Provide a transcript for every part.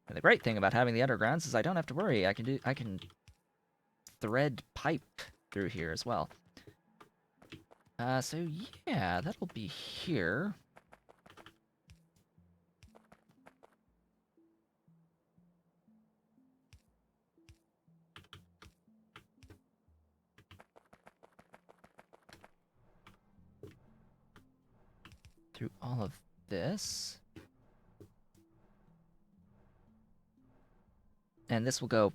And the great thing about having the undergrounds is I don't have to worry. I can thread pipe through here as well. So yeah, that'll be here. Through all of this. And this will go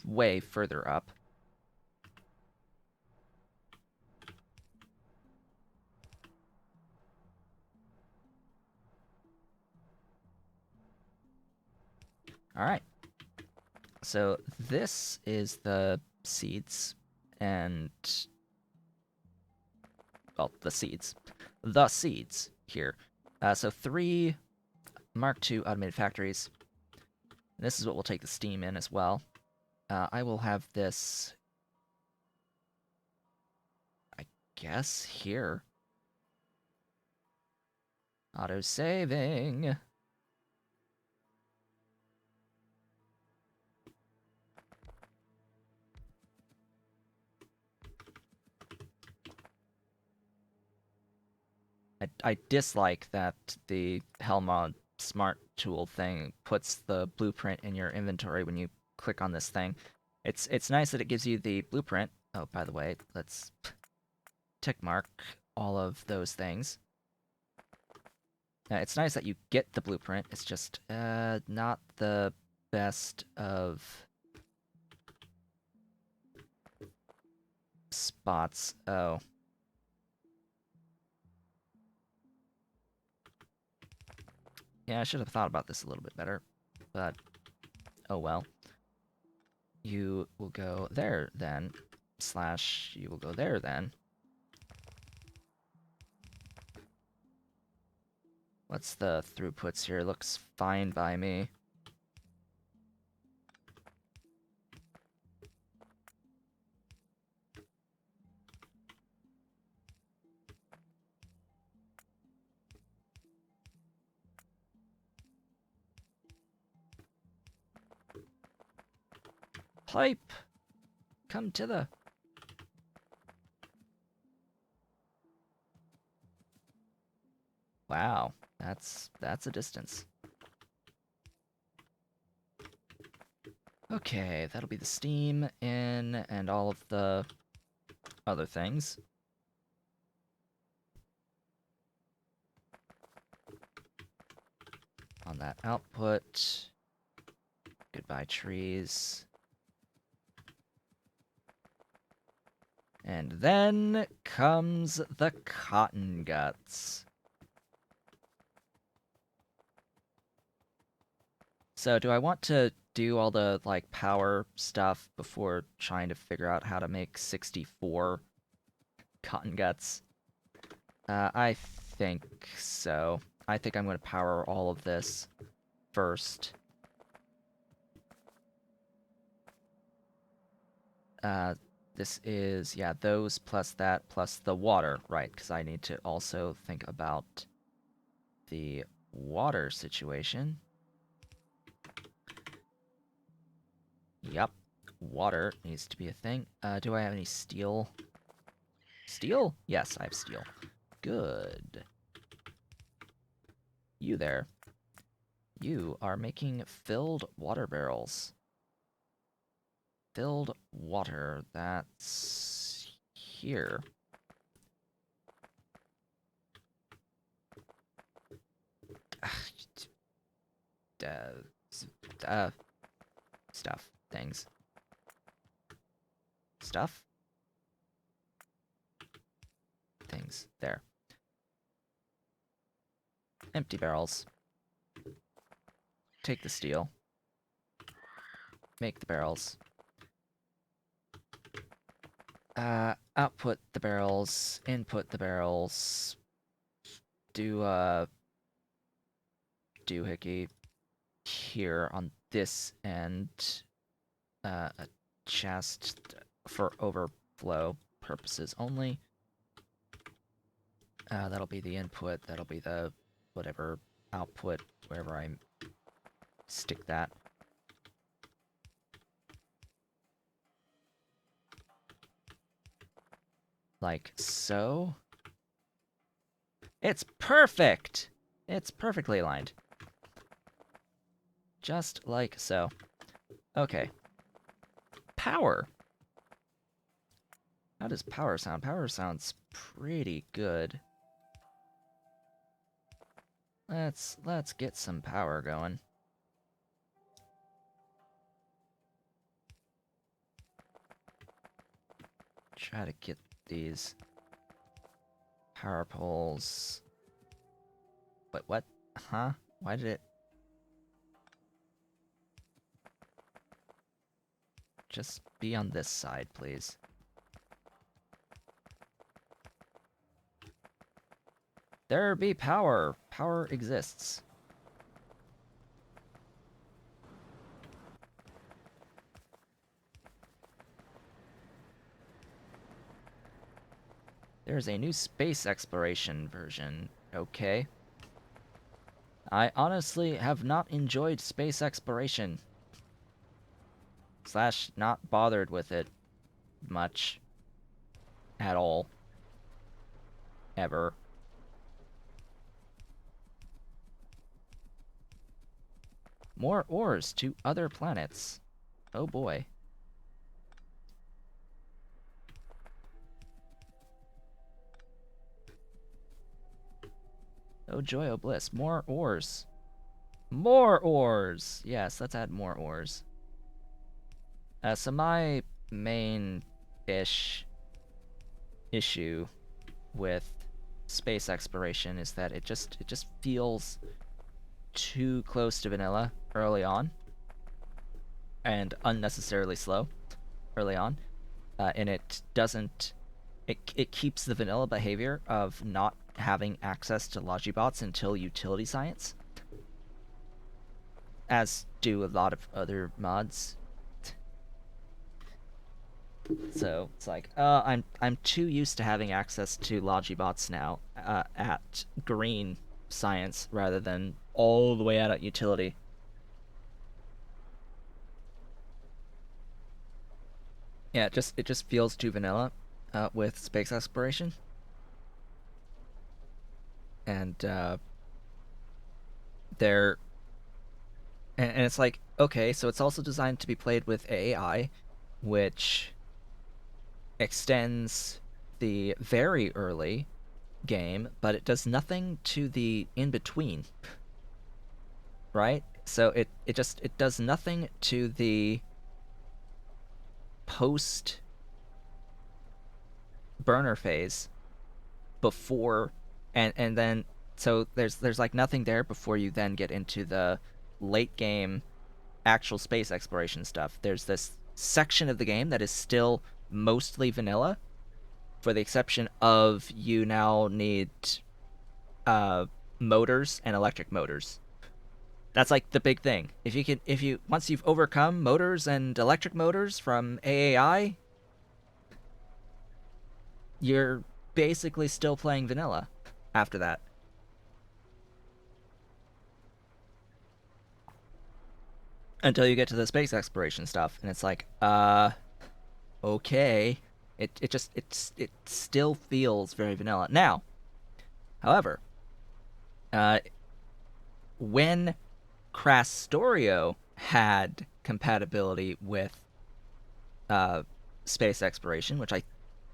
way further up. Alright. So this is the seeds, and... well, the seeds. The seeds here. So 3 Mark II automated factories. This is what will take the steam in as well. I will have this, I guess, here. Auto-saving. I dislike that the Helmod Smart Tool thing puts the blueprint in your inventory when you click on this thing. It's nice that it gives you the blueprint. Oh, by the way, let's tick mark all of those things. It's nice that you get the blueprint. It's just not the best of spots. Oh. Yeah, I should have thought about this a little bit better, but oh well. You will go there then, slash you will go there then. What's the throughputs here? Looks fine by me. Pipe! Come to the... Wow, that's a distance. Okay, that'll be the steam in and all of the other things. On that output. Goodbye, trees. And then comes the Cottonguts. So do I want to do all the, like, power stuff before trying to figure out how to make 64 Cottonguts? I think so. I think I'm going to power all of this first. This is, yeah, those plus that plus the water, right, because I need to also think about the water situation. Yep, water needs to be a thing. Do I have any steel? Steel? Yes, I have steel. Good. You there. You are making filled water barrels. Filled water, that's here. Stuff. Things. Stuff? Things. There. Empty barrels. Take the steel. Make the barrels. Output the barrels. Input the barrels. Do, doohickey here on this end. A chest for overflow purposes only. That'll be the input. That'll be the whatever output wherever I'm stick that. Like so. It's perfect! It's perfectly aligned. Just like so. Okay. Power. How does power sound? Power sounds pretty good. Let's get some power going. Try to get these power poles. Wait, what? Huh? Why did it... Just be on this side, please. There be power. Power exists. There's a new space exploration version. Okay. I honestly have not enjoyed space exploration. Slash, not bothered with it much. At all. Ever. More ores to other planets. Oh boy. Oh joy, oh bliss. More ores. More ores! Yes, let's add more ores. So my main-ish issue with space exploration is that it just feels too close to vanilla early on, and unnecessarily slow early on, and it doesn't... It keeps the vanilla behavior of not having access to Logibots until utility science, as do a lot of other mods. So it's like, I'm too used to having access to Logibots now at green science rather than all the way out at utility. Yeah, it just feels too vanilla with space exploration. And they're and it's like, okay, so it's also designed to be played with AI, which extends the very early game, but it does nothing to the in between. Right? So it does nothing to the post burner phase before, and then so there's like nothing there before you then get into the late game actual space exploration stuff. There's this section of the game that is still mostly vanilla, for the exception of you now need motors and electric motors. That's like the big thing. If you once you've overcome motors and electric motors from AAI, you're basically still playing vanilla after that. Until you get to the space exploration stuff, and it's like, okay. It still feels very vanilla. Now, however, when Crastorio had compatibility with space exploration, which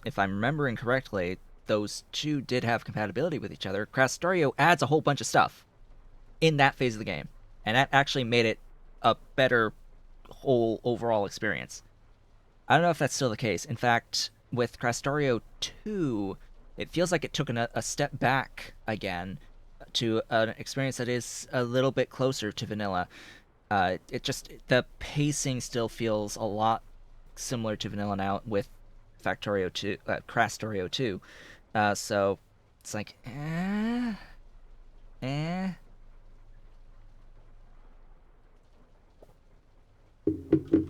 if I'm remembering correctly, those two did have compatibility with each other. Crastorio adds a whole bunch of stuff in that phase of the game, and that actually made it a better whole overall experience. I don't know if that's still the case. In fact, with Crastorio 2, it feels like it took a step back again to an experience that is a little bit closer to vanilla. The pacing still feels a lot similar to vanilla now with Factorio 2, Crastorio 2. So it's like, eh.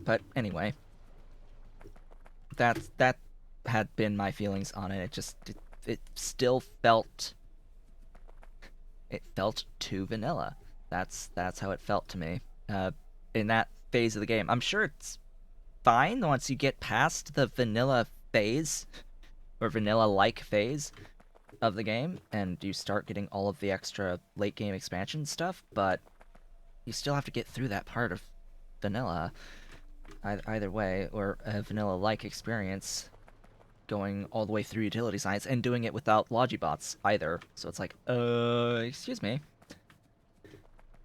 But anyway, that had been my feelings on it. It still felt too vanilla. That's how it felt to me. in that phase of the game. I'm sure it's fine once you get past the vanilla phase, or vanilla-like phase of the game, and you start getting all of the extra late-game expansion stuff, but you still have to get through that part of vanilla, either way, or a vanilla-like experience, going all the way through utility science, and doing it without logibots, either. So it's like, excuse me.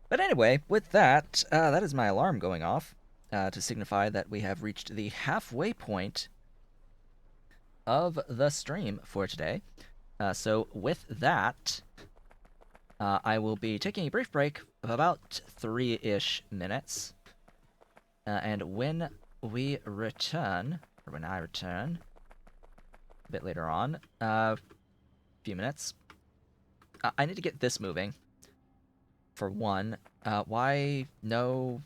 But anyway, with that, that is my alarm going off, to signify that we have reached the halfway point of the stream for today. So with that, I will be taking a brief break of about 3-ish minutes. And when we return, or when I return, a bit later on, a few minutes, I need to get this moving. For one, why no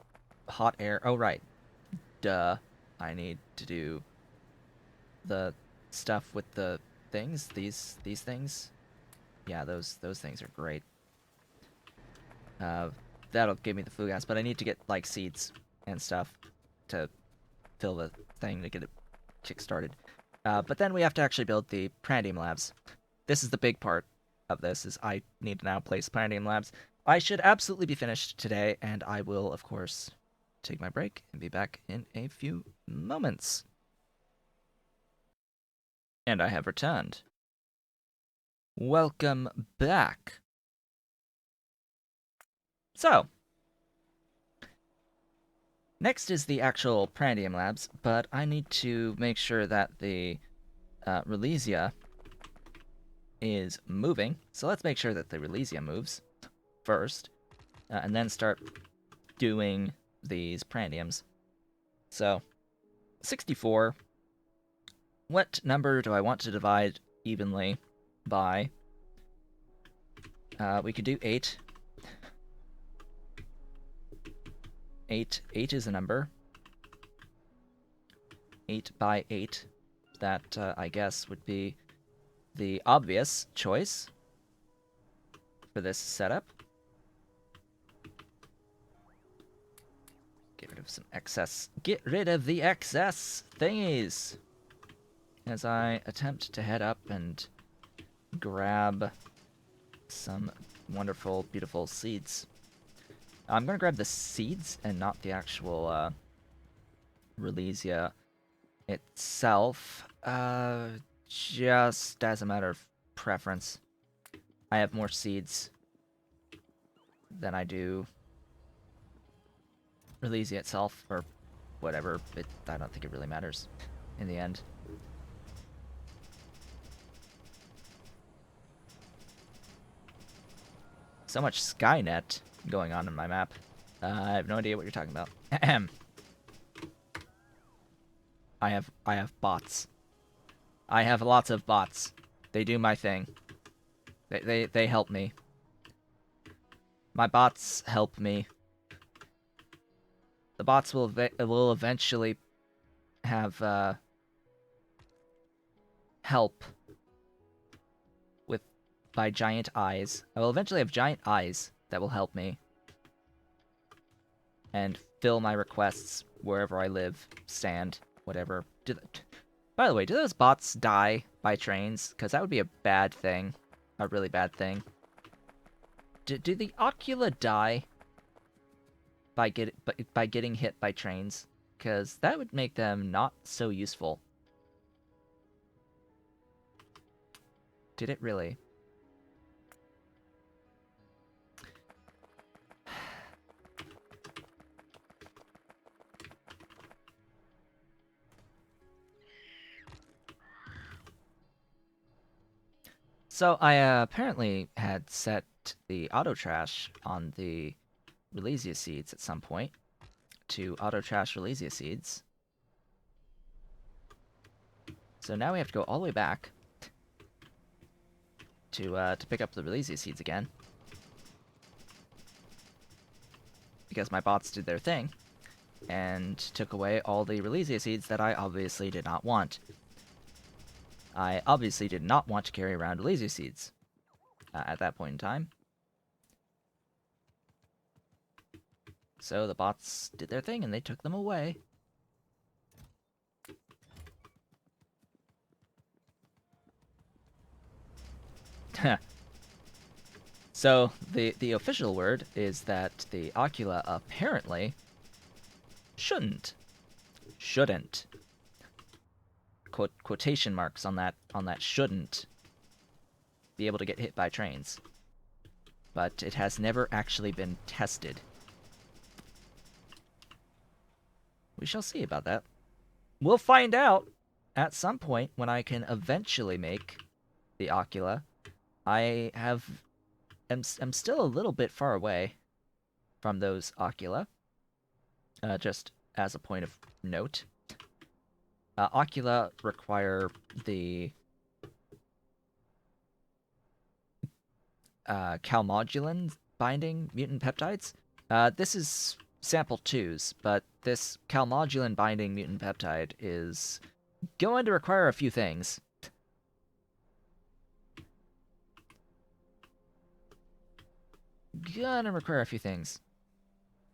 hot air? Oh, right. Duh. I need to do the stuff with the things. These things. Yeah, those things are great. That'll give me the flue gas, but I need to get, like, seeds and stuff to fill the thing to get it kick-started. But then we have to actually build the Prandium Labs. This is the big part of this, is I need to now place Prandium Labs. I should absolutely be finished today, and I will, of course, take my break and be back in a few moments. And I have returned. Welcome back. So, next is the actual Prandium Labs, but I need to make sure that the Relesia is moving. So let's make sure that the Relesia moves first, and then start doing these Prandiums. So, 64. What number do I want to divide evenly by? We could do 8. 8 is a number. 8 by 8. That, I guess, would be the obvious choice for this setup. Get rid of some excess. Get rid of the excess thingies! As I attempt to head up and grab some wonderful, beautiful seeds. I'm gonna grab the seeds and not the actual, Relesia itself, just as a matter of preference. I have more seeds than I do Relesia itself, or whatever. I don't think it really matters in the end. So much Skynet going on in my map. I have no idea what you're talking about. I have bots. I have lots of bots. They do my thing. They help me. My bots help me. The bots will eventually have help with by giant eyes. I will eventually have giant eyes that will help me and fill my requests wherever I live, stand, whatever. By the way, do those bots die by trains? Because that would be a bad thing. A really bad thing. Do the Ocula die by getting hit by trains? Because that would make them not so useful. Did it really? So I apparently had set the auto trash on the Relesia seeds at some point to auto trash Relesia seeds. So now we have to go all the way back to pick up the Relesia seeds again, because my bots did their thing and took away all the Relesia seeds that I obviously did not want. I obviously did not want to carry around Relesia seeds at that point in time. So the bots did their thing and they took them away. So the official word is that the Ocula apparently shouldn't quotation marks on that shouldn't be able to get hit by trains. But it has never actually been tested. We shall see about that. We'll find out at some point when I can eventually make the Ocula. I'm still a little bit far away from those Ocula. Just as a point of note. Ocula require the calmodulin binding mutant peptides. This is sample 2's, but this calmodulin binding mutant peptide is going to require a few things. Gonna require a few things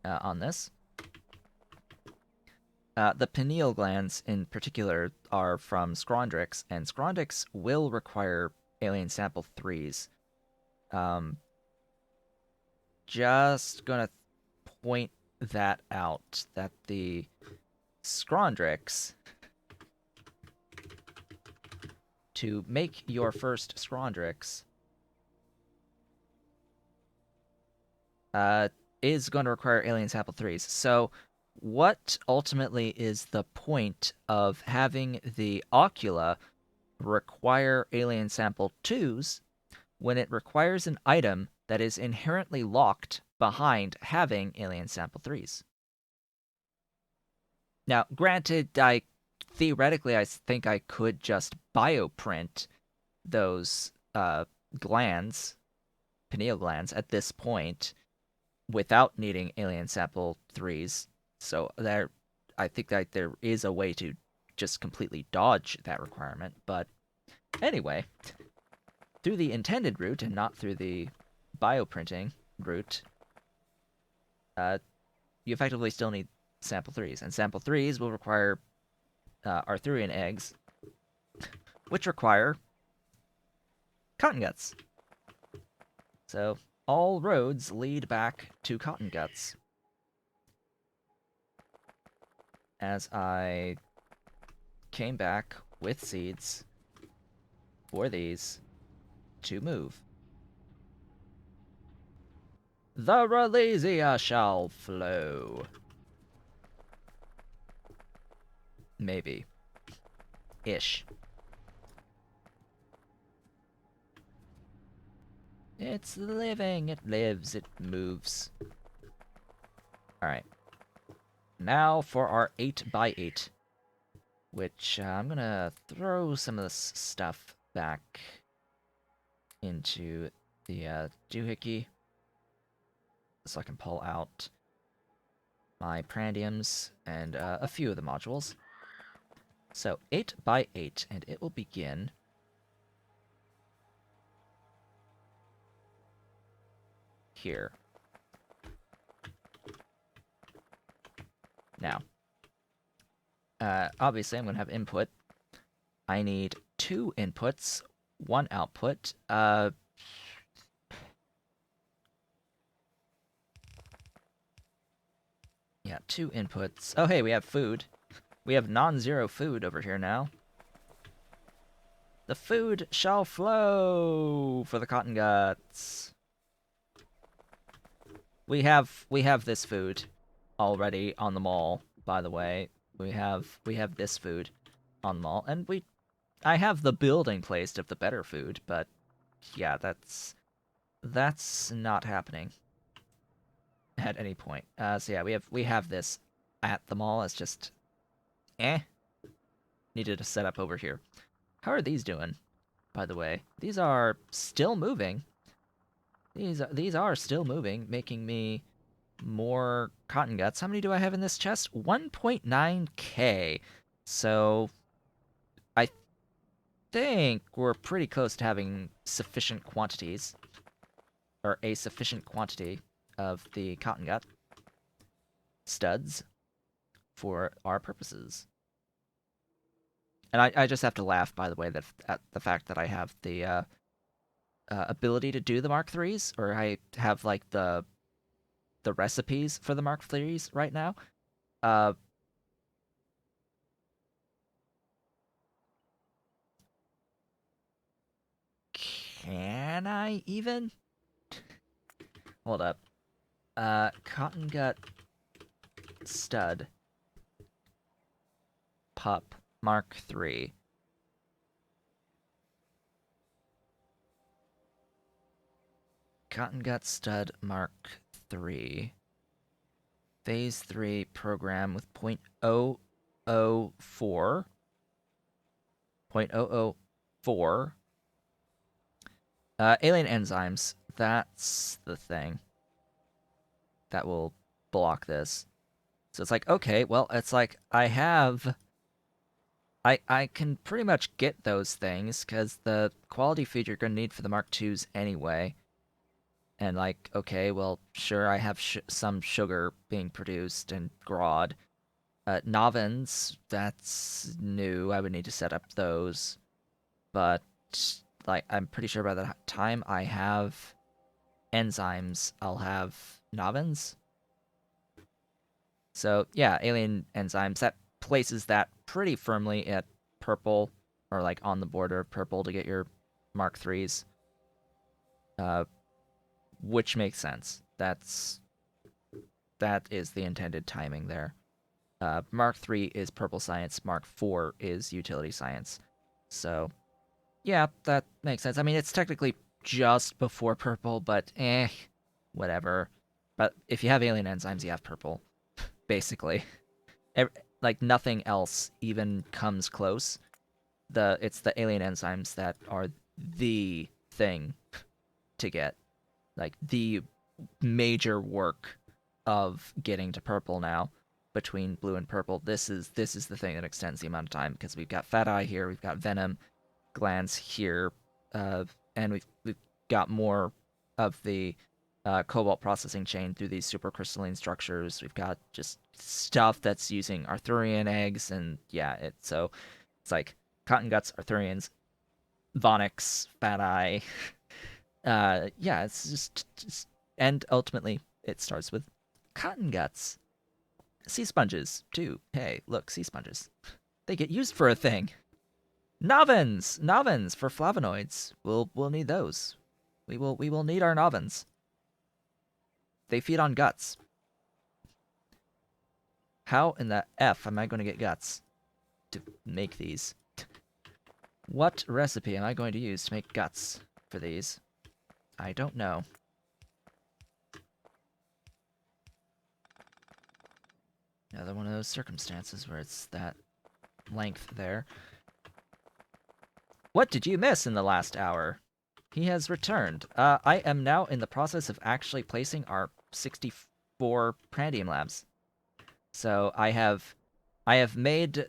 on this. The pineal glands, in particular, are from Scrondrix, and Scrondrix will require alien sample 3's. Just gonna point that out, that the Scrondrix, to make your first Scrondrix, is going to require alien sample 3's. So what ultimately is the point of having the Ocula require alien sample 2's when it requires an item that is inherently locked behind having alien sample 3's? Now, granted, theoretically, I think I could just bioprint those glands, pineal glands, at this point without needing alien sample 3's. So I think that there is a way to just completely dodge that requirement. But anyway, through the intended route and not through the bioprinting route, you effectively still need sample 3's. And sample 3's will require Arthurian eggs, which require Cottonguts. So all roads lead back to Cottonguts. As I came back with seeds for these to move. The Relesia shall flow. Maybe. Ish. It's living, it lives, it moves. Alright. Now for our 8x8. Which I'm gonna throw some of this stuff back into the doohickey so I can pull out my prandiums and a few of the modules. So 8x8, and it will begin here. Now, obviously I'm going to have input. I need 2 inputs, 1 output. Yeah, 2 inputs. Oh, hey, we have food. We have non-zero food over here now. The food shall flow for the Cottonguts. We have this food already on the mall, by the way. We have this food on the mall, and I have the building placed of the better food, but yeah, that's not happening at any point. So yeah, we have this at the mall. It's just needed to set up over here. How are these doing, by the way? These are still moving. These are still moving, making me more Cottonguts. How many do I have in this chest? 1.9k. So I think we're pretty close to having sufficient quantities, or a sufficient quantity of the Cottongut. studs for our purposes. And I just have to laugh, by the way, that at the fact that I have the ability to do the Mark IIIs, or I have like the recipes for the Mark IIIs right now. Uh, can I even? Hold up. Cottongut stud pup Mark III. Cottongut stud Mark III. Phase 3 program with 0.004. 0.004. Alien enzymes. That's the thing that will block this. So it's like, okay, well, it's like I can pretty much get those things because the quality feed you're going to need for the Mark IIs anyway. And like, okay, well, sure, I have some sugar being produced and grod. Novens, that's new. I would need to set up those. But like, I'm pretty sure by the time I have enzymes, I'll have novens. So yeah, alien enzymes, that places that pretty firmly at purple, or like on the border of purple to get your Mark IIIs, uh, which makes sense. That is the intended timing there. Mark III is purple science, Mark IV is utility science. So yeah, that makes sense. I mean, it's technically just before purple, but whatever. But if you have alien enzymes, you have purple, basically. Like nothing else even comes close. It's the alien enzymes that are the thing to get, like the major work of getting to purple now. Between blue and purple, this is the thing that extends the amount of time, because we've got fat eye here, we've got venom glands here, and we've got more of the cobalt processing chain through these supercrystalline structures. We've got just stuff that's using Arthurian eggs, and yeah, it's like cotton guts, Arthurians, Vonix, Fat Eye. Yeah, it's just, and ultimately it starts with cotton guts. Sea sponges too. Hey, look, sea sponges. They get used for a thing. Novens for flavonoids. We'll need those. We will need our novens. They feed on guts. How in the F am I going to get guts to make these? What recipe am I going to use to make guts for these? I don't know. Another one of those circumstances where it's that length there. What did you miss in the last hour? He has returned. I am now in the process of actually placing our 64 Prandium labs. So I have made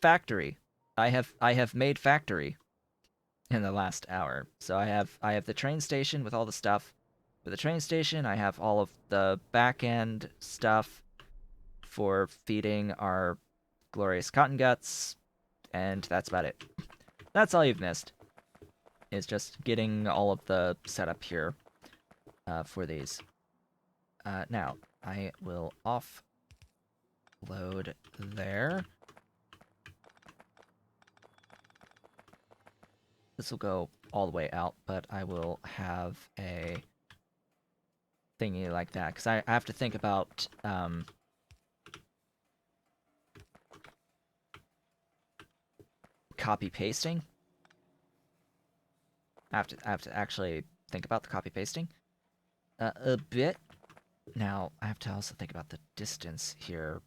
factory. I have made factory in the last hour. So I have the train station with all the stuff. For the train station, I have all of the back end stuff for feeding our glorious cotton guts, and that's about it. That's all you've missed. Is just getting all of the setup here for these. Now I will offload there. This will go all the way out, but I will have a thingy like that, because I have to think about copy pasting. I have to actually think about the copy pasting a bit. Now I have to also think about the distance here.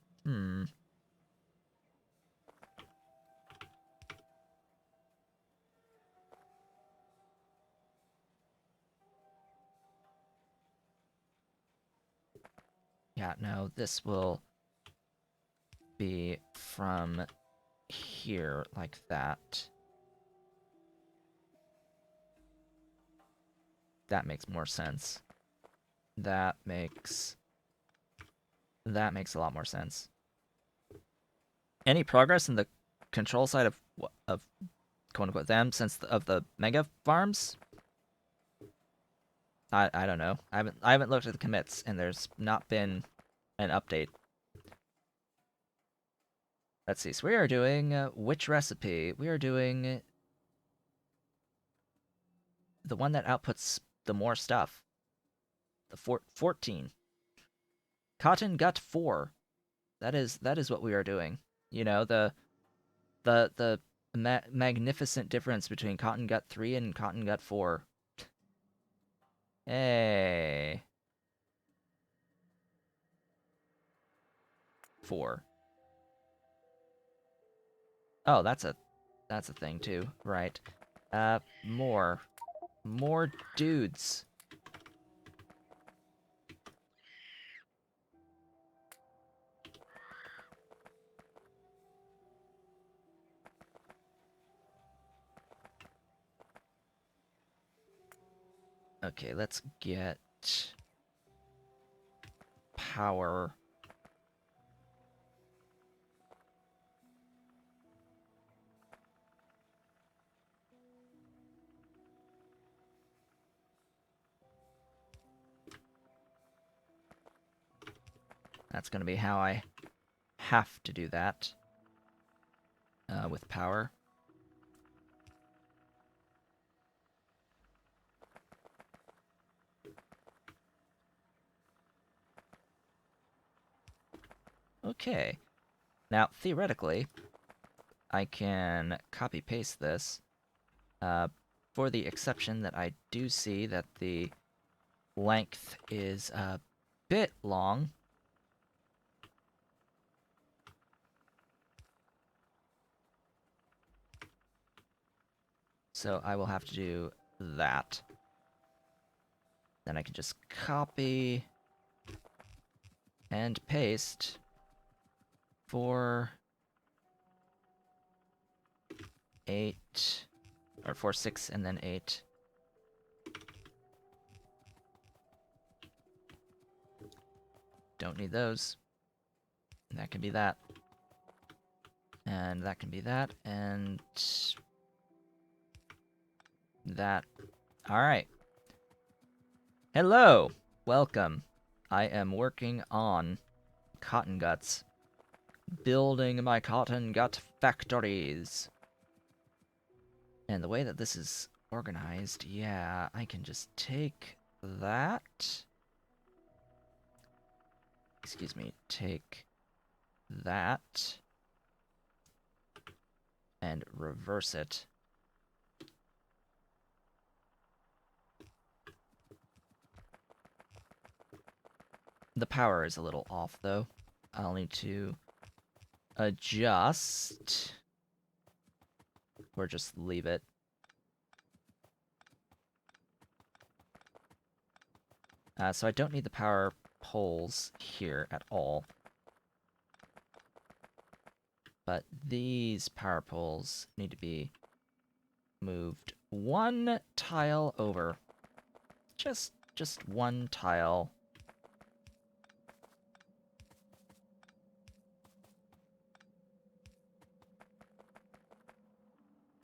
Yeah, no, this will be from here like that. That makes more sense. That makes That makes a lot more sense. Any progress in the control side of quote unquote them since of the mega farms? I don't know. I haven't looked at the commits, and there's not been an update. Let's see. So we are doing which recipe? We are doing the one that outputs the more stuff. The 14. Cottongut 4. That is what we are doing. You know, the magnificent difference between Cottongut 3 and Cottongut 4. Hey. 4. Oh, that's a thing too. Right. More dudes. Okay, let's get power. That's going to be how I have to do that with power. Okay. Now, theoretically, I can copy-paste this for the exception that I do see that the length is a bit long. So I will have to do that. Then I can just copy and paste for 8, or for 6 and then 8. Don't need those. And that can be that. And that can be that, and that. Alright. Hello! Welcome. I am working on cotton guts. Building my cotton gut factories. And the way that this is organized, yeah, I can just take that. Excuse me, take that and reverse it. The power is a little off, though. I'll need to adjust, or just leave it. So I don't need the power poles here at all. But these power poles need to be moved one tile over. Just one tile.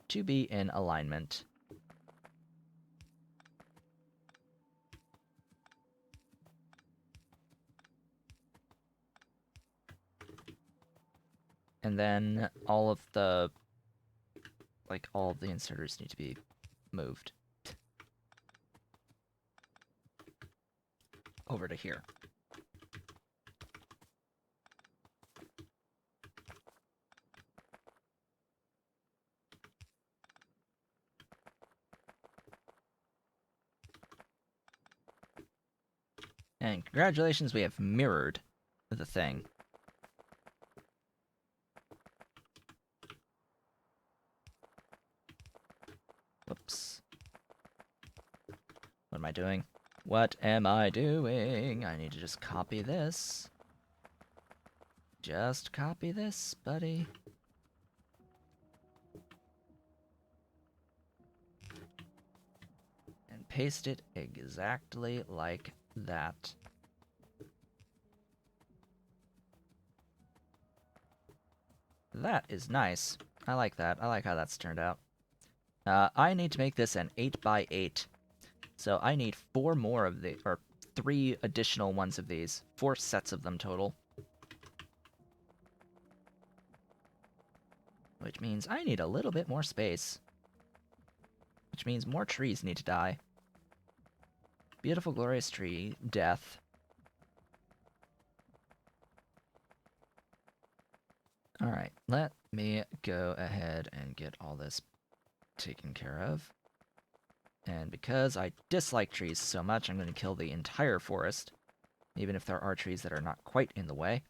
To be in alignment. And then all of the inserters need to be moved over to here. And congratulations, we have mirrored the thing. Whoops. What am I doing? What am I doing? I need to just copy this. Just copy this, buddy. And paste it exactly like that. That is nice. I like that. I like how that's turned out. I need to make this an 8x8. So I need 4 more of the, or 3 additional ones of these. 4 sets of them total. Which means I need a little bit more space. Which means more trees need to die. Beautiful, glorious tree. Death. Alright, let me go ahead and get all this taken care of. And because I dislike trees so much, I'm going to kill the entire forest. Even if there are trees that are not quite in the way.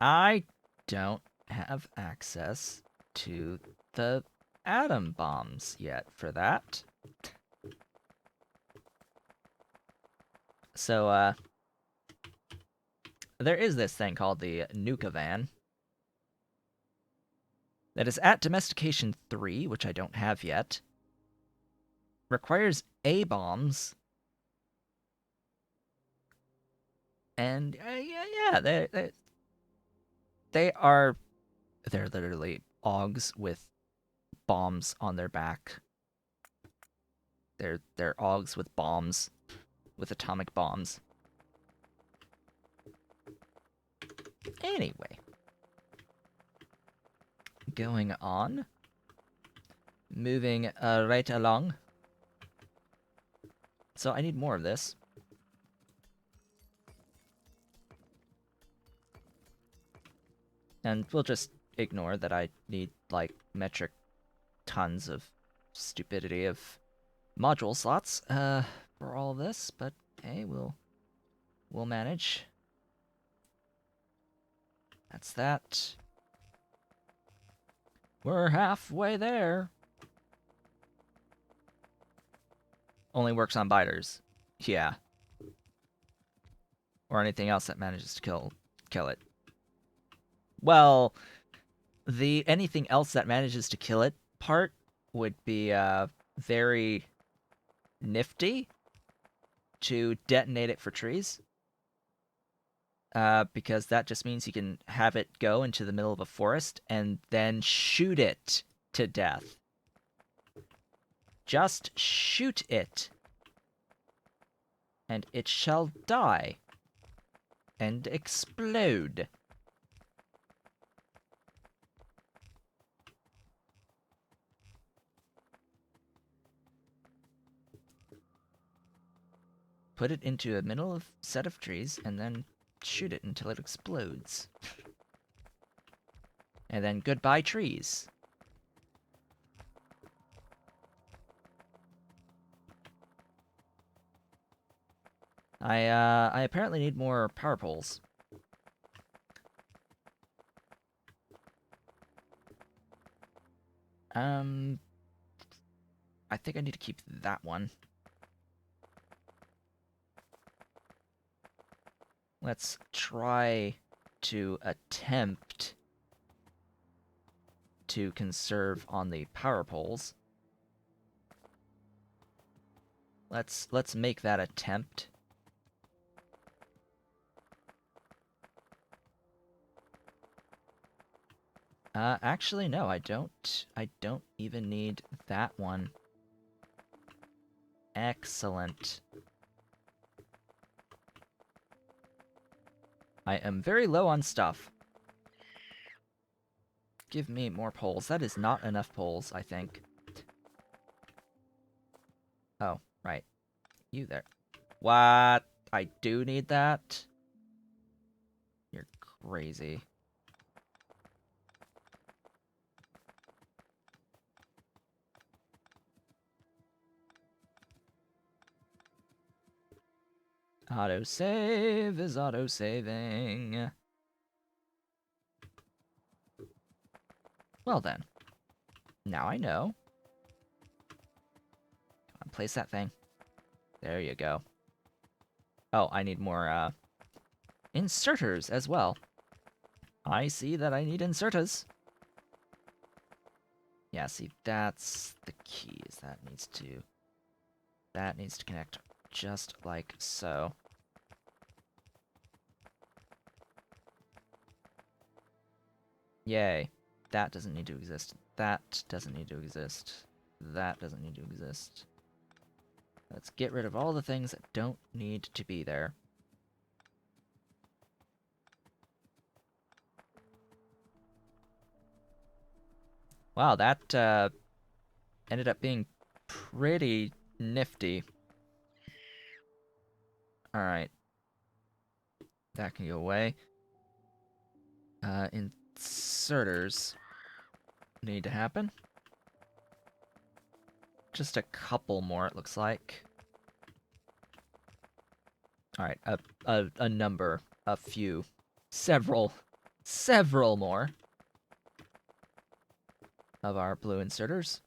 I don't have access to the atom bombs yet for that. So, there is this thing called the Nuka-Van that is at Domestication 3, which I don't have yet. Requires A-bombs. And, yeah, they're literally Augs with bombs on their back. They're Augs with bombs, with atomic bombs. Anyway. Going on. Moving right along. So I need more of this. And we'll just ignore that I need, like, metric tons of stupidity of module slots for all of this, but hey, we'll manage. That's that. We're halfway there. Only works on biters. Yeah. Or anything else that manages to kill it. Well, the anything else that manages to kill it part would be very nifty to detonate it for trees. Because that just means you can have it go into the middle of a forest and then shoot it to death. Just shoot it. And it shall die. And explode. Put it into a middle of set of trees, and then shoot it until it explodes. And then goodbye trees. I apparently need more power poles. I think I need to keep that one. Let's try to attempt to conserve on the power poles. Let's make that attempt. Actually, no, I don't even need that one. Excellent. I am very low on stuff. Give me more poles. That is not enough poles, I think. Oh, right. You there. What? I do need that? You're crazy. Autosave is autosaving. Well then. Now I know. Come on, place that thing. There you go. Oh, I need more, inserters as well. I see that I need inserters. Yeah, see, that's the key, is that needs to connect just like so. Yay. That doesn't need to exist. That doesn't need to exist. That doesn't need to exist. Let's get rid of all the things that don't need to be there. Wow, that ended up being pretty nifty. Alright. That can go away. Inserters need to happen. Just a couple more, it looks like. Alright, a number, a few, several more of our blue inserters.